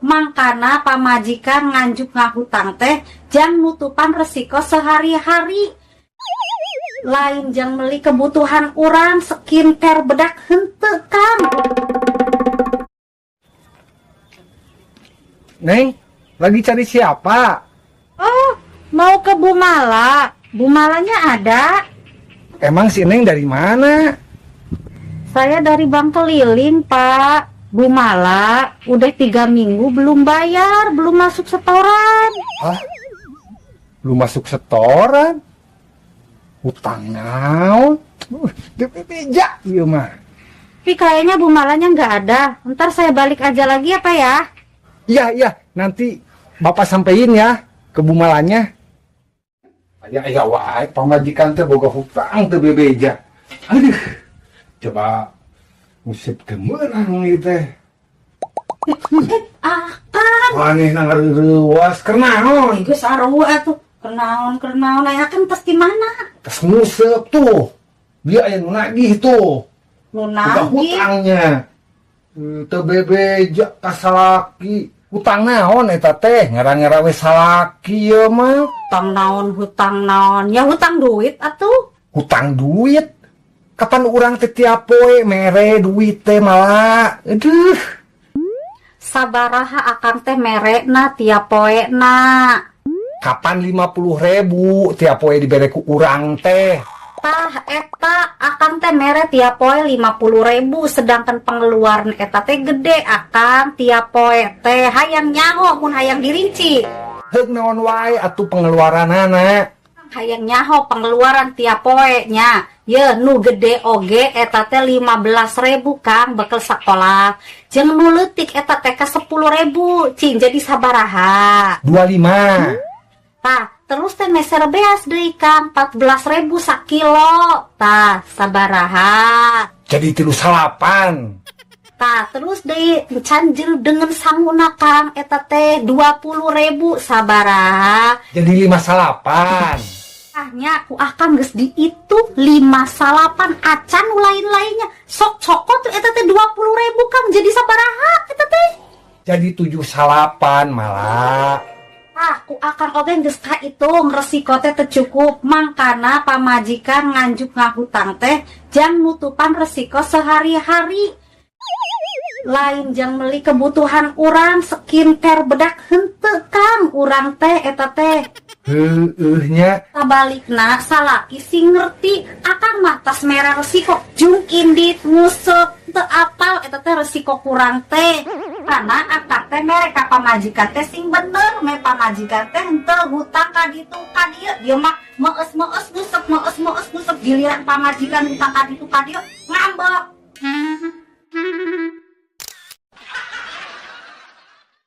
Mangkana pamajikan nganjuk ngahutang teh jang nutupan resiko sehari-hari. Lain jang beli kebutuhan urang skincare bedak henteu Kang. Neng, lagi cari siapa? Oh, mau ke Bumala. Bumalanya ada. Emang si Neng dari mana? Saya dari Bank Keliling, Pak. Bumala udah 3 minggu belum bayar, belum masuk setoran. Hah? Belum masuk setoran? Utang naon? Dipijak ieu mah. Tapi kayaknya Bumalanya nggak ada. Ntar saya balik aja lagi ya, Pak ya. Iya, nanti Bapak sampein ya ke Bumalanya. Aya wae pamajikan teh boga hutang teu bebeja. Aduh. Coba musib teh meunang ieu teh. Kang. Maneh ngareuwas keur naon? Geus sarua atuh. Kenaon aya kan pasti mana? Tes musep tuh. Dia aya nu nagih tuh. Nu Boga nagih. hutangnya. Teu bebeja ka salaki. Hutang naon eta teh? Ngara-ngara we salaki ieu mah. Hutang naon? Ya hutang duit atuh. Hutang duit. Kapan urang teh tiap poe mere duit teh malah. Aduh. Sabaraha akan teh merekna tiap poena. Kapan 50.000 tiap poe dibere ku urang teh? Tah eta akan teh mere tiap poe 50.000, sedangkan pengeluaran eta teh gede akan tiap poe teh. Hayang nyaho mun hayang dirinci. Heug naon wae atuh pengeluaranana. Hayang nyaho pengeluaran tiap poe nya. Ye nu gede oge eta teh 15.000 Kang bekel sakola. Jeung nu leutik eta teh ka 10.000. Cing jadi sabaraha? 25. Tah, terus teh meser beas deui Kang 14.000 sakilo. Tah, sabaraha? Jadi 38. Tah, terus deui canjil dengan sanguna Kang eta teh 20.000 sabaraha? Jadi 58. Nya ku akan geus diitung 58 acan lain-lainnya. Sok cokot tuh eta teh 20.000 Kang jadi sabaraha eta teh? Jadi 78 malah. Aku akan oge geus kahitung resiko teh teu cukup. Mangkana pamajikan nganjuk ngahutang teh jang nutupan resiko sehari-hari. Lain jang beli kebutuhan urang skincare bedak henteu Kang urang teh eta teh. Nya. Sabalikna salaki sing ngerti akan mah tas merah resiko jung indit musep teu apal eta teh resiko kurang teh. Karena akang teh mere ka pamajikan teh sing bener, me pamajikan teh henteu hutang ka ditu ka dieu. Ieu mah meus musep giliran pamajikan hutang ka ditu ka dieu ngambek.